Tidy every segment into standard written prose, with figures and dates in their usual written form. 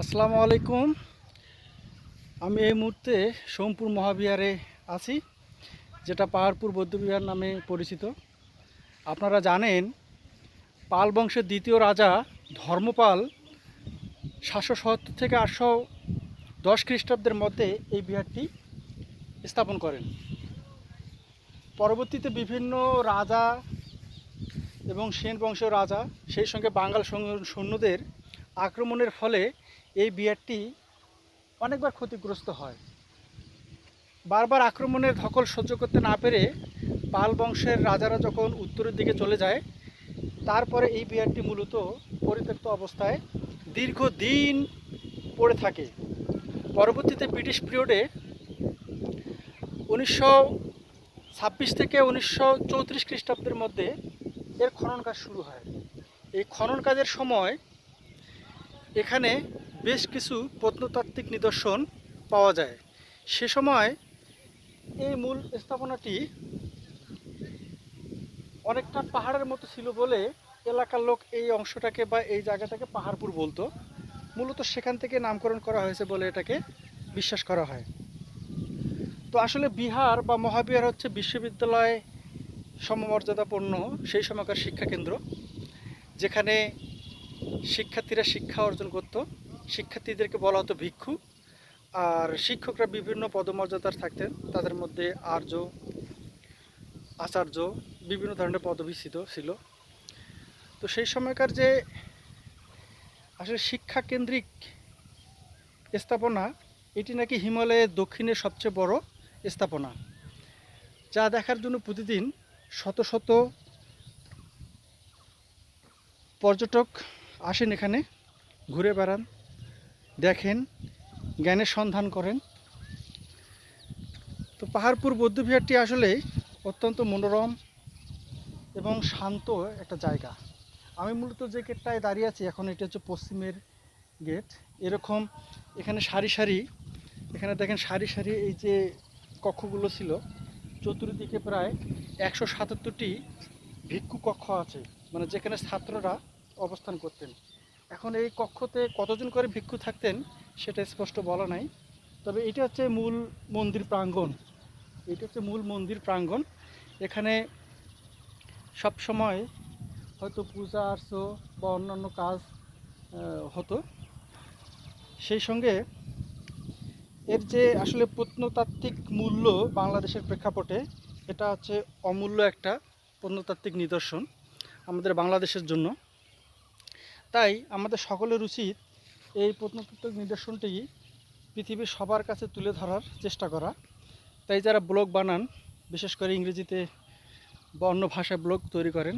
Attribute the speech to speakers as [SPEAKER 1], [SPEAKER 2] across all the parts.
[SPEAKER 1] আসসালামু আলাইকুম। আমি এই মুহূর্তে সোমপুর মহাবিহারে আছি, যেটা পাহাড়পুর বৌদ্ধবিহার নামে পরিচিত। আপনারা জানেন, পাল বংশের দ্বিতীয় রাজা ধর্মপাল 777 থেকে 810 খ্রিস্টাব্দের মধ্যে এই বিহারটি স্থাপন করেন। পরবর্তীতে বিভিন্ন রাজা এবং সেন বংশের রাজা, সেই সঙ্গে বাঙাল সৈন্যদের আক্রমণের ফলে এই বিহারটি অনেকবার ক্ষতিগ্রস্ত হয়। বারবার আক্রমণের ধকল সহ্য করতে না পেরে পাল বংশের রাজারা যখন উত্তরের দিকে চলে যায়, তারপরে এই বিহারটি মূলত পরিত্যক্ত অবস্থায় দীর্ঘদিন পড়ে থাকে। পরবর্তীতে ব্রিটিশ পিরিয়ডে 1926 থেকে 1934 খ্রিস্টাব্দের মধ্যে এর খনন কাজ শুরু হয়। এই খনন কাজের সময় এখানে বেশ কিছু প্রত্নতাত্ত্বিক নিদর্শন পাওয়া যায়। সে সময় এই মূল স্থাপনাটি অনেকটা পাহাড়ের মতো ছিল বলে এলাকার লোক এই অংশটাকে বা এই জায়গাটাকে পাহাড়পুর বলতো। মূলত সেখান থেকে নামকরণ করা হয়েছে বলে এটাকে বিশ্বাস করা হয়। তো আসলে বিহার বা মহাবিহার হচ্ছে বিশ্ববিদ্যালয় সমমর্যাদাপূর্ণ সেই সময়কার শিক্ষাকেন্দ্র, যেখানে শিক্ষার্থীরা শিক্ষা অর্জন করত। শিক্ষার্থীদেরকে বলা হতো ভিক্ষু, আর শিক্ষকরা বিভিন্ন পদমর্যাদার থাকতেন। তাদের মধ্যে আর্য, আচার্য, বিভিন্ন ধরনের পদবি ছিল। তো সেই সময়কার যে আসলে শিক্ষা কেন্দ্রিক স্থাপনা, এটি নাকি হিমালয়ের দক্ষিণে সবচেয়ে বড় স্থাপনা, যা দেখার জন্য প্রতিদিন শত শত পর্যটক আসেন, এখানে ঘুরে বেড়ান, দেখেন, জ্ঞানের সন্ধান করেন। তো পাহাড়পুর বৌদ্ধবিহারটি আসলে অত্যন্ত মনোরম এবং শান্ত একটা জায়গা। আমি মূলত যে গেটটায় দাঁড়িয়ে আছি এখন, এটা হচ্ছে পশ্চিমের গেট। এরকম এখানে সারি সারি, এখানে দেখেন সারি সারি এই যে কক্ষগুলো ছিল, চতুর্দিকে প্রায় 177টি ভিক্ষু কক্ষ আছে, মানে যেখানে ছাত্ররা অবস্থান করতেন। এখন এই কক্ষতে কতজন করে ভিক্ষু থাকতেন সেটা স্পষ্ট বলা নাই, তবে এটা হচ্ছে মূল মন্দির প্রাঙ্গণ। এটা হচ্ছে মূল মন্দির প্রাঙ্গণ। এখানে সব সময় হয়তো পূজা আর্চ বা অন্যান্য কাজ হতো। সেই সঙ্গে এর যে আসলে প্রত্নতাত্ত্বিক মূল্য বাংলাদেশের প্রেক্ষাপটে, এটা হচ্ছে অমূল্য একটা প্রত্নতাত্ত্বিক নিদর্শন আমাদের বাংলাদেশের জন্য। তাই আমাদের সকলের উচিত এই প্রত্নতাত্ত্বিক নিদর্শনটি পৃথিবীর সবার কাছে তুলে ধরার চেষ্টা করা। তাই যারা ব্লগ বানান, বিশেষ করে ইংরেজিতে বা অন্য ভাষায় ব্লগ তৈরি করেন,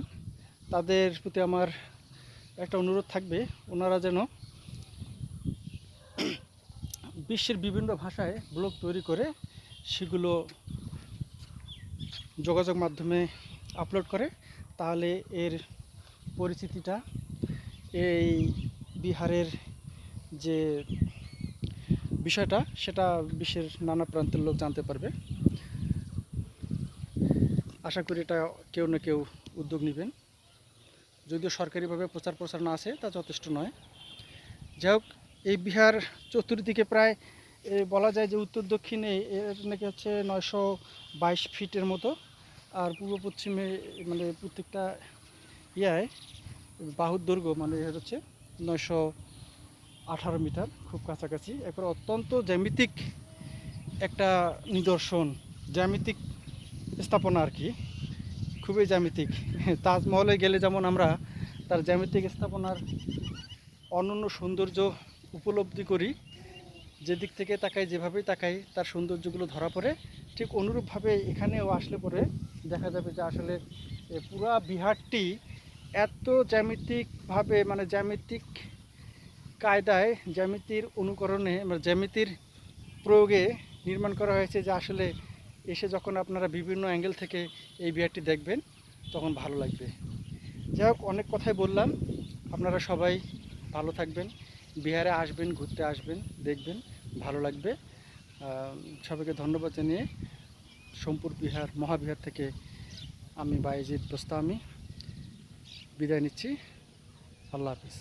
[SPEAKER 1] তাদের প্রতি আমার একটা অনুরোধ থাকবে, ওনারা যেন বিশ্বের বিভিন্ন ভাষায় ব্লগ তৈরি করে সেগুলো যোগাযোগ মাধ্যমে আপলোড করে, তাহলে এর পরিচিতিটা, এই বিহারের যে বিষয়টা, সেটা বিশ্বের নানা প্রান্তের লোক জানতে পারবে। আশা করি এটা কেউ না কেউ উদ্যোগ নেবেন। যদিও সরকারিভাবে প্রচার না আছে, তা যথেষ্ট নয়। যাই হোক, এই বিহার চতুর্দিকে প্রায় বলা যায় যে উত্তর দক্ষিণে এর নাকি হচ্ছে 922 ফিটের মতো, আর পূর্ব পশ্চিমে মানে প্রত্যেকটা ইয়ায় বাহুর দৈর্ঘ্য মানে হচ্ছে 918 মিটার, খুব কাছাকাছি। এরপর অত্যন্ত জ্যামিতিক একটা নিদর্শন, জ্যামিতিক স্থাপনা আর কি, খুবই জ্যামিতিক। তাজমহলে গেলে যেমন আমরা তার জ্যামিতিক স্থাপনার অনন্য সৌন্দর্য উপলব্ধি করি, যেদিক থেকে তাকাই, যেভাবেই তাকাই তার সৌন্দর্যগুলো ধরা পড়ে, ঠিক অনুরূপভাবে এখানেও আসলে পরে দেখা যাবে যে আসলে পুরা বিহারটি এত জ্যামিতিকভাবে, মানে জ্যামিতিক কায়দায়, জ্যামিতির অনুকরণে, মানে জ্যামিতির প্রয়োগে নির্মাণ করা হয়েছে, যে আসলে এসে যখন আপনারা বিভিন্ন অ্যাঙ্গেল থেকে এই বিহারটি দেখবেন তখন ভালো লাগবে। যাই হোক, অনেক কথাই বললাম। আপনারা সবাই ভালো থাকবেন, বিহারে আসবেন, ঘুরতে আসবেন, দেখবেন, ভালো লাগবে। সবাইকে ধন্যবাদ জানিয়ে সোমপুর মহাবিহার থেকে আমি বায়েজিদ বোস্তামি বিদায় নিচ্ছি। আল্লাহ হাফিজ।